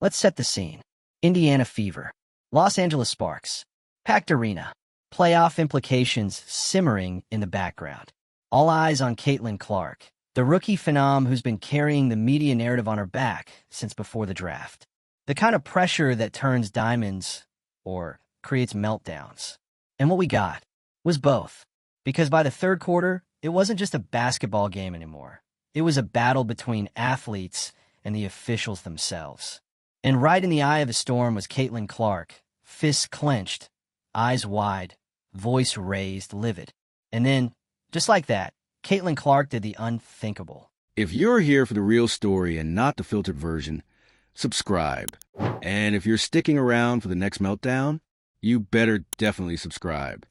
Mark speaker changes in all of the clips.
Speaker 1: Let's set the scene. Indiana Fever, Los Angeles Sparks, packed arena, playoff implications simmering in the background. All eyes on Caitlin Clark, the rookie phenom who's been carrying the media narrative on her back since before the draft. The kind of pressure that turns diamonds or creates meltdowns. And what we got was both. Because by the third quarter, it wasn't just a basketball game anymore. It was a battle between athletes and the officials themselves. And right in the eye of the storm was Caitlin Clark, fists clenched, eyes wide, voice raised, livid. And then, just like that, Caitlin Clark did the unthinkable.
Speaker 2: If you're here for the real story and not the filtered version, subscribe. And if you're sticking around for the next meltdown, you better definitely subscribe.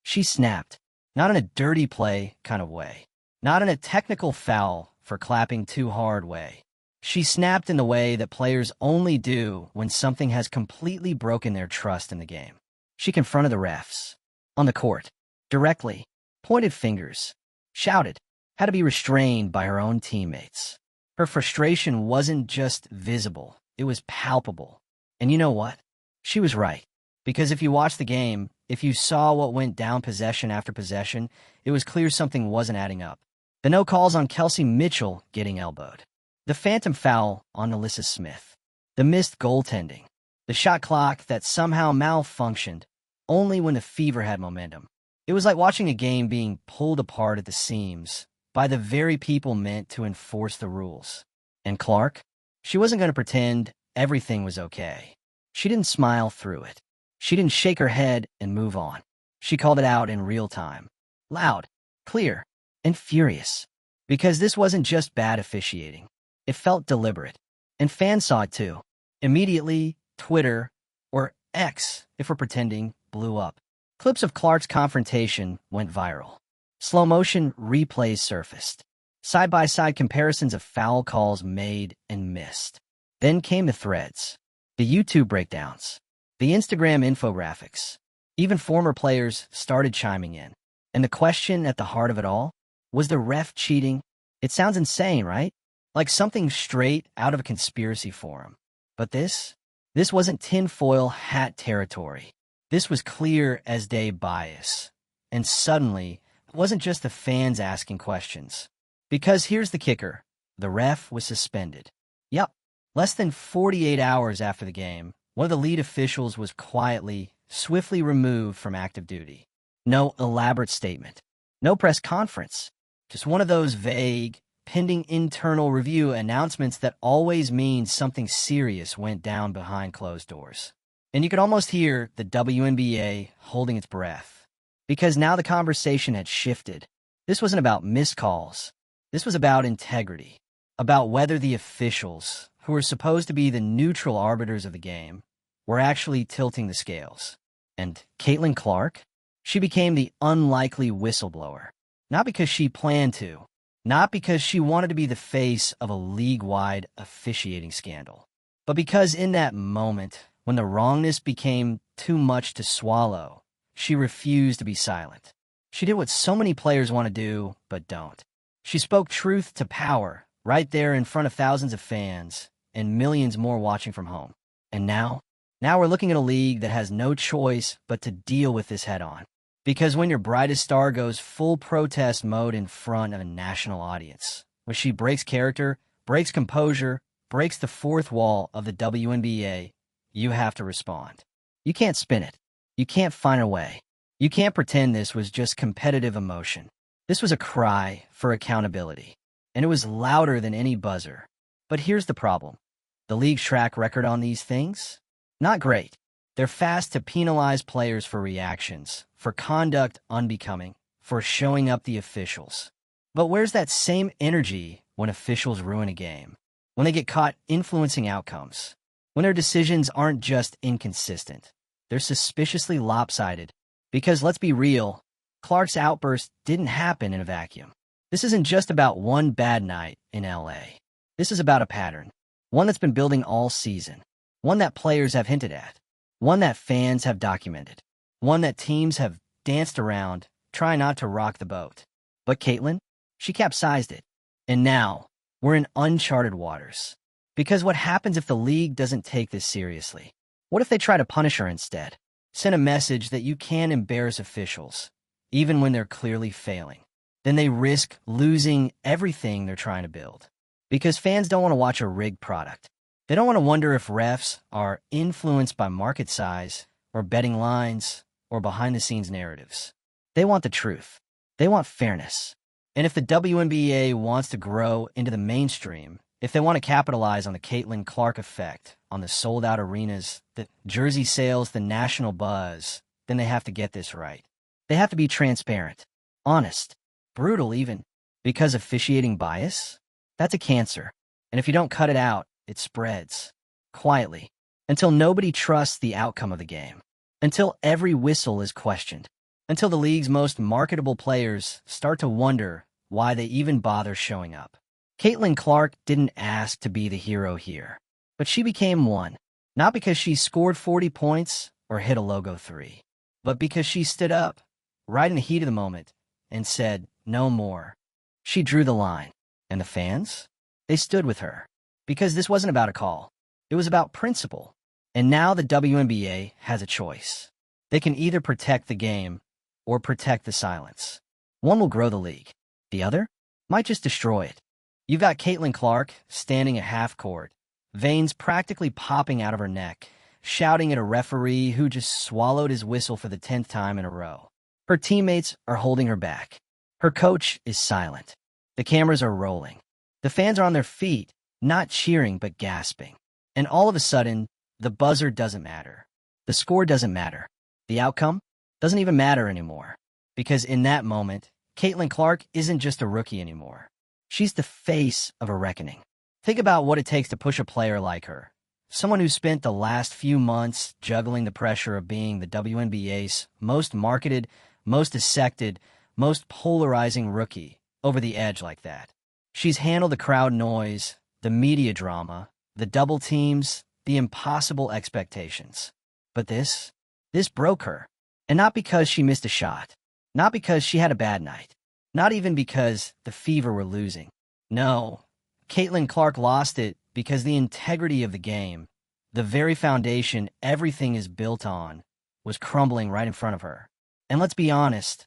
Speaker 1: She snapped, not in a dirty play kind of way, not in a technical foul for clapping too hard way. She snapped in the way that players only do when something has completely broken their trust in the game. She confronted the refs, on the court, directly, pointed fingers, shouted, had to be restrained by her own teammates. Her frustration wasn't just visible, it was palpable. And you know what? She was right. Because if you watched the game, if you saw what went down possession after possession, it was clear something wasn't adding up. The no calls on Kelsey Mitchell getting elbowed. The phantom foul on Alyssa Smith. The missed goaltending. The shot clock that somehow malfunctioned only when the Fever had momentum. It was like watching a game being pulled apart at the seams by the very people meant to enforce the rules. And Clark? She wasn't going to pretend everything was okay. She didn't smile through it. She didn't shake her head and move on. She called it out in real time. Loud, clear, and furious. Because this wasn't just bad officiating. It felt deliberate. And fans saw it too. Immediately, Twitter, or X, if we're pretending, blew up. Clips of Clark's confrontation went viral. Slow-motion replays surfaced. Side-by-side comparisons of foul calls made and missed. Then came the threads, the YouTube breakdowns, the Instagram infographics. Even former players started chiming in. And the question at the heart of it all, was the ref cheating? It sounds insane, right? Like something straight out of a conspiracy forum. But this wasn't tinfoil hat territory. This was clear as day bias. And suddenly, it wasn't just the fans asking questions. Because here's the kicker. The ref was suspended. Yep. Less than 48 hours after the game, one of the lead officials was quietly, swiftly removed from active duty. No elaborate statement. No press conference. Just one of those vague, pending internal review announcements that always means something serious went down behind closed doors. And you could almost hear the WNBA holding its breath. Because now the conversation had shifted. This wasn't about missed calls. This was about integrity. About whether the officials, who were supposed to be the neutral arbiters of the game, were actually tilting the scales. And Caitlin Clark? She became the unlikely whistleblower. Not because she planned to. Not because she wanted to be the face of a league-wide officiating scandal. But because in that moment, when the wrongness became too much to swallow, she refused to be silent. She did what so many players want to do, but don't. She spoke truth to power, right there in front of thousands of fans, and millions more watching from home. And now we're looking at a league that has no choice but to deal with this head-on. Because when your brightest star goes full protest mode in front of a national audience, when she breaks character, breaks composure, breaks the fourth wall of the WNBA, you have to respond. You can't spin it. You can't find a way. You can't pretend this was just competitive emotion. This was a cry for accountability. And it was louder than any buzzer. But here's the problem. The league's track record on these things? Not great. They're fast to penalize players for reactions, for conduct unbecoming, for showing up the officials. But where's that same energy when officials ruin a game? When they get caught influencing outcomes? When their decisions aren't just inconsistent, they're suspiciously lopsided. Because let's be real, Clark's outburst didn't happen in a vacuum. This isn't just about one bad night in LA. This is about a pattern. One that's been building all season. One that players have hinted at. One that fans have documented. One that teams have danced around, trying not to rock the boat. But Caitlin, she capsized it. And now, we're in uncharted waters. Because what happens if the league doesn't take this seriously? What if they try to punish her instead? Send a message that you can embarrass officials, even when they're clearly failing. Then they risk losing everything they're trying to build. Because fans don't want to watch a rigged product. They don't want to wonder if refs are influenced by market size, or betting lines, or behind-the-scenes narratives. They want the truth. They want fairness. And if the WNBA wants to grow into the mainstream, if they want to capitalize on the Caitlin Clark effect, on the sold-out arenas, the jersey sales, the national buzz, then they have to get this right. They have to be transparent, honest, brutal even, because officiating bias, that's a cancer. And if you don't cut it out, it spreads, quietly, until nobody trusts the outcome of the game, until every whistle is questioned, until the league's most marketable players start to wonder why they even bother showing up. Caitlin Clark didn't ask to be the hero here, but she became one, not because she scored 40 points or hit a logo three, but because she stood up, right in the heat of the moment, and said, no more. She drew the line, and the fans? They stood with her, because this wasn't about a call. It was about principle. And now the WNBA has a choice. They can either protect the game or protect the silence. One will grow the league. The other might just destroy it. You've got Caitlin Clark standing at half court, veins practically popping out of her neck, shouting at a referee who just swallowed his whistle for the 10th time in a row. Her teammates are holding her back. Her coach is silent. The cameras are rolling. The fans are on their feet, not cheering but gasping. And all of a sudden, the buzzer doesn't matter. The score doesn't matter. The outcome doesn't even matter anymore. Because in that moment, Caitlin Clark isn't just a rookie anymore. She's the face of a reckoning. Think about what it takes to push a player like her. Someone who spent the last few months juggling the pressure of being the WNBA's most marketed, most dissected, most polarizing rookie over the edge like that. She's handled the crowd noise, the media drama, the double teams, the impossible expectations. But this broke her. And not because she missed a shot. Not because she had a bad night. Not even because the Fever were losing. No, Caitlin Clark lost it because the integrity of the game, the very foundation everything is built on, was crumbling right in front of her. And let's be honest,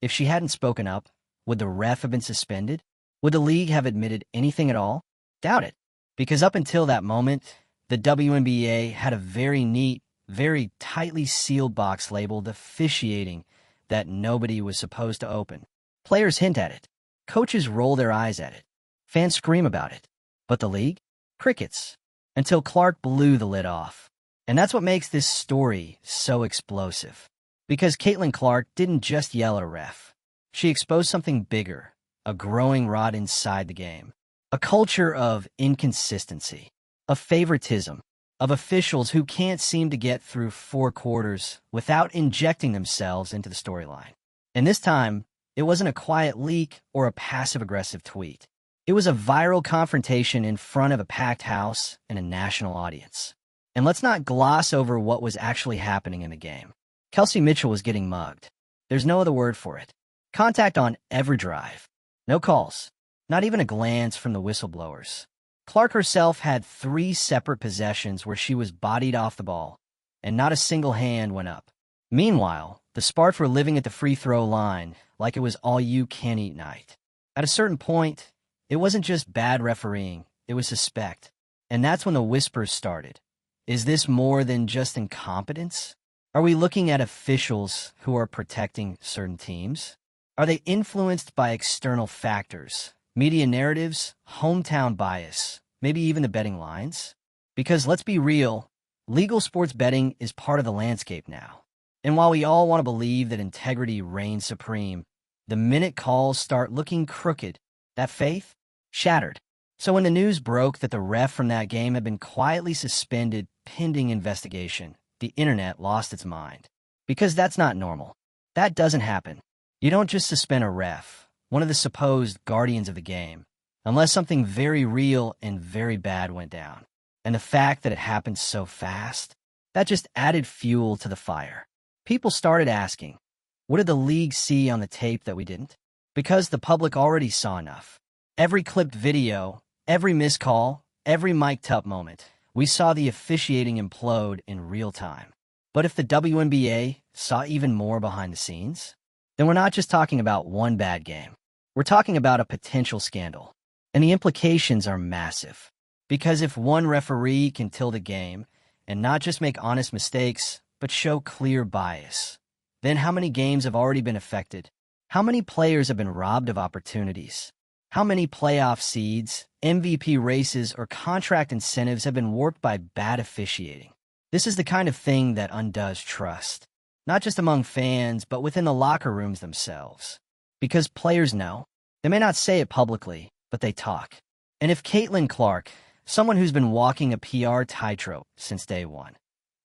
Speaker 1: if she hadn't spoken up, would the ref have been suspended? Would the league have admitted anything at all? Doubt it. Because up until that moment, the WNBA had a very neat, very tightly sealed box labeled officiating that nobody was supposed to open. Players hint at it. Coaches roll their eyes at it. Fans scream about it. But the league? Crickets. Until Clark blew the lid off. And that's what makes this story so explosive. Because Caitlin Clark didn't just yell at a ref. She exposed something bigger, a growing rot inside the game. A culture of inconsistency, of favoritism, of officials who can't seem to get through 4 quarters without injecting themselves into the storyline. And this time, it wasn't a quiet leak or a passive-aggressive tweet. It was a viral confrontation in front of a packed house and a national audience. And let's not gloss over what was actually happening in the game. Kelsey Mitchell was getting mugged. There's no other word for it. Contact on every drive. No calls. Not even a glance from the whistleblowers. Clark herself had 3 separate possessions where she was bodied off the ball, and not a single hand went up. Meanwhile, the Sparks were living at the free throw line like it was all-you-can-eat night. At a certain point, it wasn't just bad refereeing, it was suspect. And that's when the whispers started. Is this more than just incompetence? Are we looking at officials who are protecting certain teams? Are they influenced by external factors, media narratives, hometown bias, maybe even the betting lines? Because let's be real, legal sports betting is part of the landscape now. And while we all want to believe that integrity reigns supreme, the minute calls start looking crooked, that faith shattered. So when the news broke that the ref from that game had been quietly suspended pending investigation, the internet lost its mind. Because that's not normal. That doesn't happen. You don't just suspend a ref, one of the supposed guardians of the game, unless something very real and very bad went down. And the fact that it happened so fast, that just added fuel to the fire. People started asking, what did the league see on the tape that we didn't? Because the public already saw enough. Every clipped video, every missed call, every mic'd up moment, we saw the officiating implode in real time. But if the WNBA saw even more behind the scenes, then we're not just talking about one bad game. We're talking about a potential scandal. And the implications are massive. Because if one referee can tilt a game and not just make honest mistakes, but show clear bias, then how many games have already been affected? How many players have been robbed of opportunities? How many playoff seeds, MVP races, or contract incentives have been warped by bad officiating? This is the kind of thing that undoes trust, not just among fans, but within the locker rooms themselves. Because players know. They may not say it publicly, but they talk. And if Caitlin Clark, someone who's been walking a PR tightrope since day one,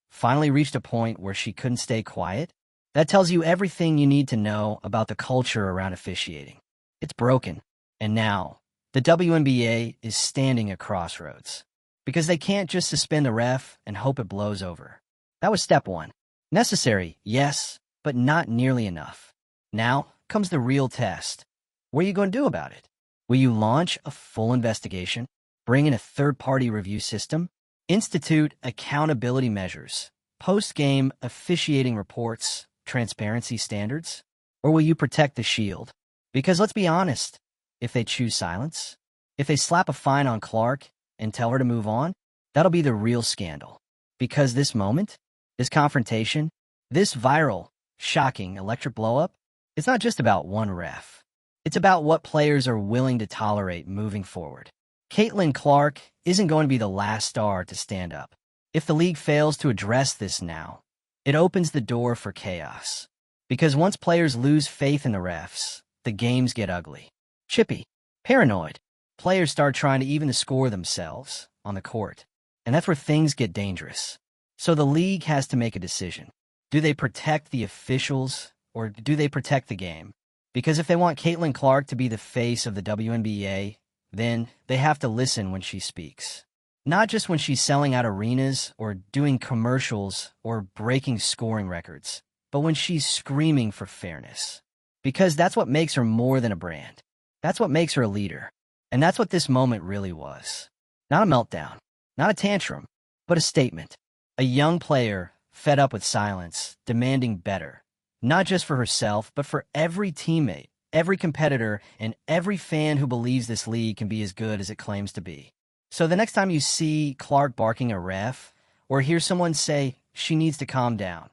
Speaker 1: finally reached a point where she couldn't stay quiet, that tells you everything you need to know about the culture around officiating. It's broken. And now, the WNBA is standing at crossroads. Because they can't just suspend a ref and hope it blows over. That was step one. Necessary, yes, but not nearly enough. Now comes the real test. What are you going to do about it? Will you launch a full investigation, bring in a third-party review system, institute accountability measures, post-game officiating reports, transparency standards? Or will you protect the shield? Because let's be honest, if they choose silence, if they slap a fine on Clark and tell her to move on, that'll be the real scandal. Because this moment, this confrontation, this viral, shocking electric blow-up, it's not just about one ref. It's about what players are willing to tolerate moving forward. Caitlin Clark isn't going to be the last star to stand up. If the league fails to address this now, it opens the door for chaos. Because once players lose faith in the refs, the games get ugly. Chippy, paranoid. Players start trying to even the score themselves on the court. And that's where things get dangerous. So the league has to make a decision. Do they protect the officials or do they protect the game? Because if they want Caitlin Clark to be the face of the WNBA, then they have to listen when she speaks. Not just when she's selling out arenas or doing commercials or breaking scoring records, but when she's screaming for fairness. Because that's what makes her more than a brand. That's what makes her a leader. And that's what this moment really was. Not a meltdown, not a tantrum, but a statement. A young player fed up with silence, demanding better. Not just for herself, but for every teammate, every competitor, and every fan who believes this league can be as good as it claims to be. So the next time you see Clark barking a ref, or hear someone say she needs to calm down,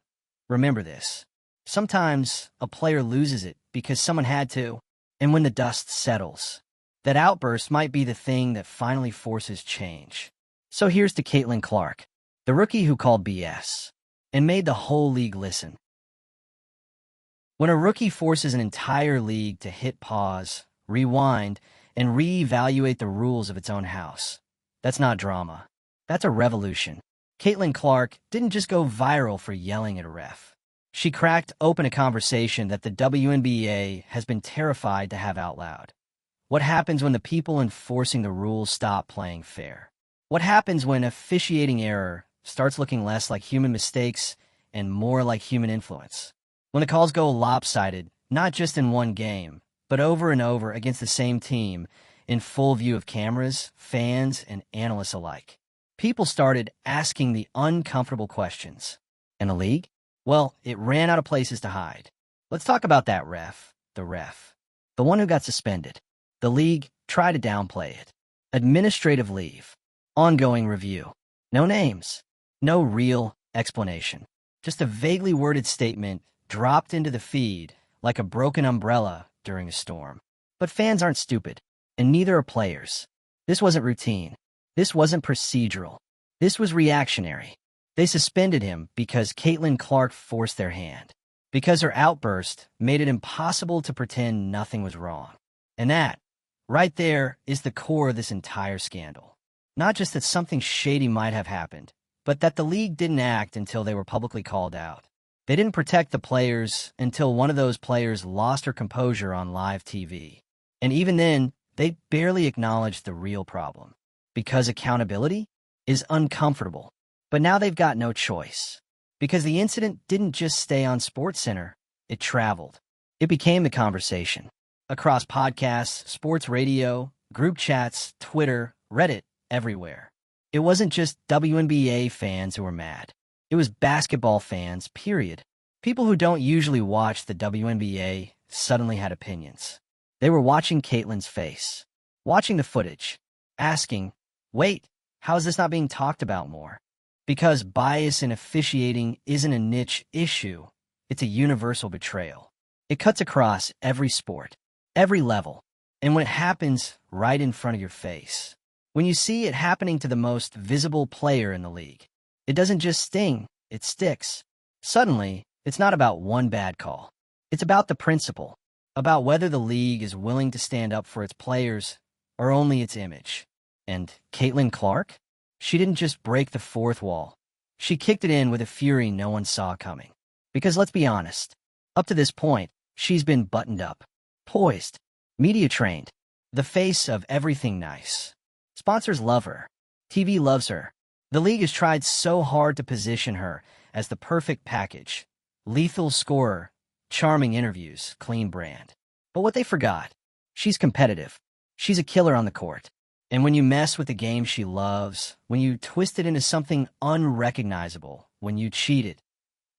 Speaker 1: remember this. Sometimes a player loses it because someone had to, and when the dust settles, that outburst might be the thing that finally forces change. So here's to Caitlin Clark, the rookie who called BS, and made the whole league listen. When a rookie forces an entire league to hit pause, rewind, and reevaluate the rules of its own house, that's not drama. That's a revolution. Caitlin Clark didn't just go viral for yelling at a ref. She cracked open a conversation that the WNBA has been terrified to have out loud. What happens when the people enforcing the rules stop playing fair? What happens when officiating error starts looking less like human mistakes and more like human influence? When the calls go lopsided, not just in one game, but over and over against the same team, in full view of cameras, fans, and analysts alike. People started asking the uncomfortable questions. And the league? Well, it ran out of places to hide. Let's talk about that ref, the one who got suspended. The league tried to downplay it. Administrative leave, ongoing review. No names, no real explanation. Just a vaguely worded statement dropped into the feed like a broken umbrella during a storm. But fans aren't stupid, and neither are players. This wasn't routine. This wasn't procedural. This was reactionary. They suspended him because Caitlin Clark forced their hand. Because her outburst made it impossible to pretend nothing was wrong. And that, right there, is the core of this entire scandal. Not just that something shady might have happened, but that the league didn't act until they were publicly called out. They didn't protect the players until one of those players lost her composure on live TV. And even then, they barely acknowledged the real problem. Because accountability is uncomfortable. But now they've got no choice. Because the incident didn't just stay on SportsCenter, it traveled. It became the conversation. Across podcasts, sports radio, group chats, Twitter, Reddit, everywhere. It wasn't just WNBA fans who were mad. It was basketball fans, period. People who don't usually watch the WNBA suddenly had opinions. They were watching Caitlin's face, watching the footage, asking, wait, how is this not being talked about more? Because bias in officiating isn't a niche issue, it's a universal betrayal. It cuts across every sport, every level, and when it happens right in front of your face, when you see it happening to the most visible player in the league, it doesn't just sting, it sticks. Suddenly, it's not about one bad call. It's about the principle, about whether the league is willing to stand up for its players or only its image. And Caitlin Clark? She didn't just break the fourth wall. She kicked it in with a fury no one saw coming. Because let's be honest, up to this point, she's been buttoned up, poised, media-trained, the face of everything nice. Sponsors love her. TV loves her. The league has tried so hard to position her as the perfect package. Lethal scorer, charming interviews, clean brand. But what they forgot, she's competitive. She's a killer on the court. And when you mess with the game she loves, when you twist it into something unrecognizable, when you cheat it,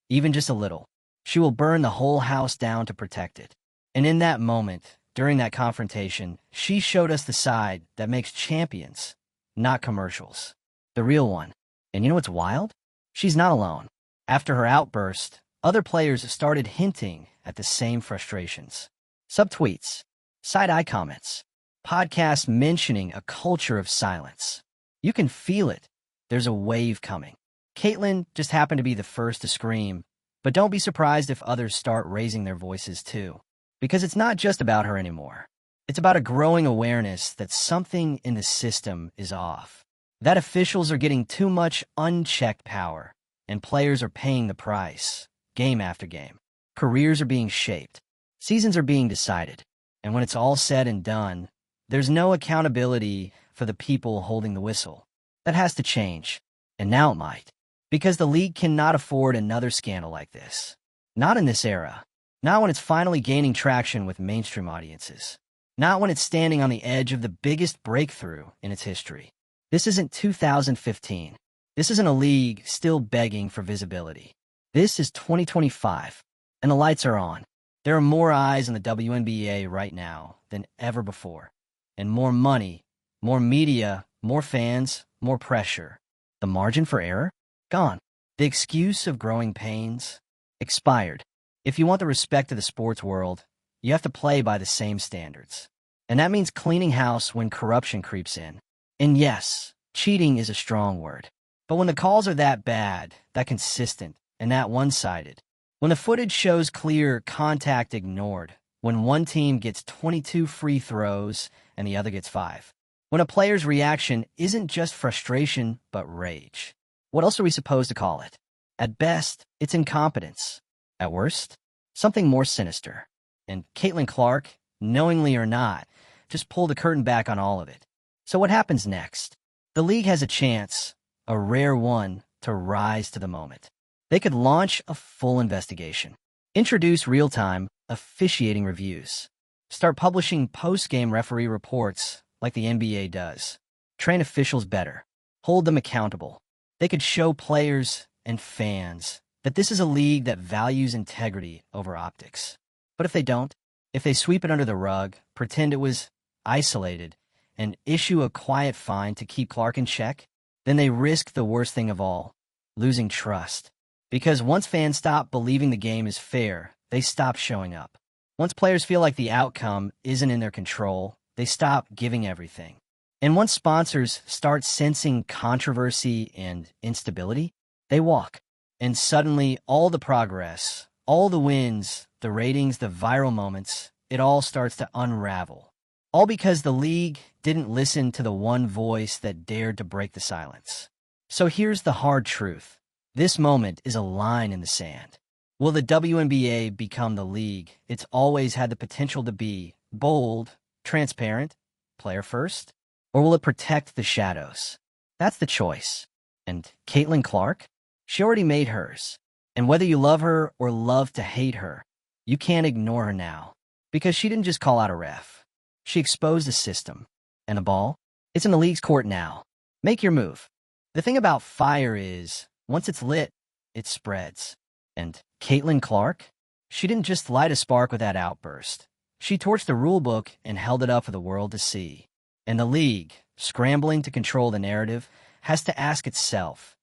Speaker 1: even just a little, she will burn the whole house down to protect it. And in that moment, during that confrontation, she showed us the side that makes champions, not commercials. The real one. And you know what's wild? She's not alone. After her outburst, other players started hinting at the same frustrations. Subtweets, side-eye comments, podcasts mentioning a culture of silence. You can feel it. There's a wave coming. Caitlin just happened to be the first to scream, but don't be surprised if others start raising their voices too. Because it's not just about her anymore. It's about a growing awareness that something in the system is off. That officials are getting too much unchecked power, and players are paying the price, game after game. Careers are being shaped. Seasons are being decided. And when it's all said and done, there's no accountability for the people holding the whistle. That has to change. And now it might. Because the league cannot afford another scandal like this. Not in this era. Not when it's finally gaining traction with mainstream audiences. Not when it's standing on the edge of the biggest breakthrough in its history. This isn't 2015. This isn't a league still begging for visibility. This is 2025, and the lights are on. There are more eyes on the WNBA right now than ever before. And more money, more media, more fans, more pressure. The margin for error? Gone. The excuse of growing pains? Expired. If you want the respect of the sports world, you have to play by the same standards. And that means cleaning house when corruption creeps in. And yes, cheating is a strong word. But when the calls are that bad, that consistent, and that one-sided, when the footage shows clear contact ignored, when one team gets 22 free throws and the other gets 5, when a player's reaction isn't just frustration but rage, what else are we supposed to call it? At best, it's incompetence. At worst, something more sinister. And Caitlin Clark, knowingly or not, just pulled the curtain back on all of it. So what happens next? The league has a chance, a rare one, to rise to the moment. They could launch a full investigation, introduce real-time officiating reviews, start publishing post-game referee reports like the NBA does, train officials better, hold them accountable. They could show players and fans that this is a league that values integrity over optics. But if they don't, if they sweep it under the rug, pretend it was isolated, and issue a quiet fine to keep Clark in check, then they risk the worst thing of all, losing trust. Because once fans stop believing the game is fair, they stop showing up. Once players feel like the outcome isn't in their control, they stop giving everything. And once sponsors start sensing controversy and instability, they walk. And suddenly, all the progress, all the wins, the ratings, the viral moments, it all starts to unravel. All because the league didn't listen to the one voice that dared to break the silence. So here's the hard truth. This moment is a line in the sand. Will the WNBA become the league it's always had the potential to be, bold, transparent, player first? Or will it protect the shadows? That's the choice. And Caitlin Clark? She already made hers. And whether you love her or love to hate her, you can't ignore her now. Because she didn't just call out a ref. She exposed the system. And the ball? It's in the league's court now. Make your move. The thing about fire is, once it's lit, it spreads. And Caitlin Clark? She didn't just light a spark with that outburst. She torched the rulebook and held it up for the world to see. And the league, scrambling to control the narrative, has to ask itself,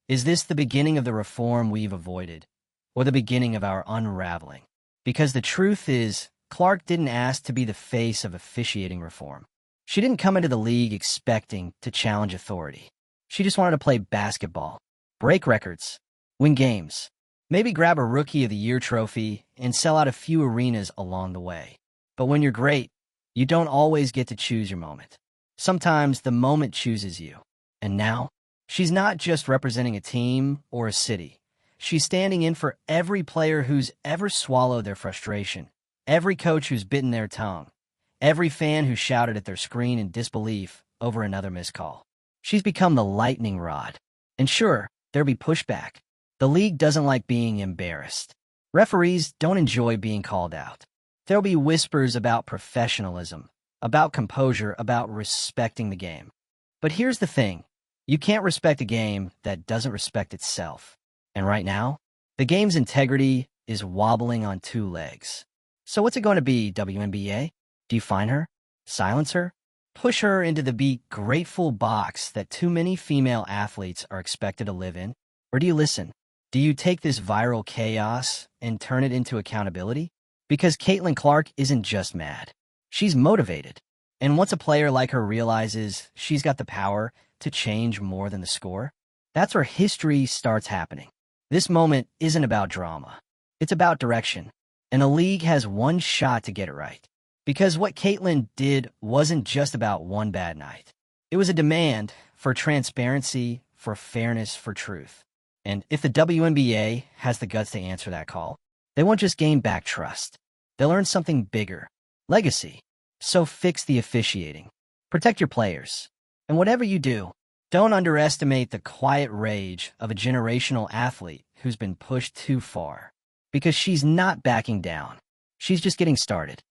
Speaker 1: is this the beginning of the reform we've avoided, or the beginning of our unraveling? Because the truth is, Clark didn't ask to be the face of officiating reform. She didn't come into the league expecting to challenge authority. She just wanted to play basketball, break records, win games, maybe grab a Rookie of the Year trophy and sell out a few arenas along the way. But when you're great, you don't always get to choose your moment. Sometimes the moment chooses you. And now, she's not just representing a team or a city. She's standing in for every player who's ever swallowed their frustration, every coach who's bitten their tongue, every fan who shouted at their screen in disbelief over another missed call. She's become the lightning rod. And sure, there'll be pushback. The league doesn't like being embarrassed. Referees don't enjoy being called out. There'll be whispers about professionalism, about composure, about respecting the game. But here's the thing. You can't respect a game that doesn't respect itself. And right now, the game's integrity is wobbling on two legs. So what's it going to be, WNBA? Define her? Silence her? Push her into the be grateful box that too many female athletes are expected to live in? Or do you listen? Do you take this viral chaos and turn it into accountability? Because Caitlin Clark isn't just mad. She's motivated. And once a player like her realizes she's got the power to change more than the score, that's where history starts happening. This moment isn't about drama. It's about direction. And the league has one shot to get it right. Because what Caitlin did wasn't just about one bad night. It was a demand for transparency, for fairness, for truth. And if the WNBA has the guts to answer that call, they won't just gain back trust. They'll earn something bigger. Legacy. So fix the officiating. Protect your players. And whatever you do, don't underestimate the quiet rage of a generational athlete who's been pushed too far. Because she's not backing down. She's just getting started.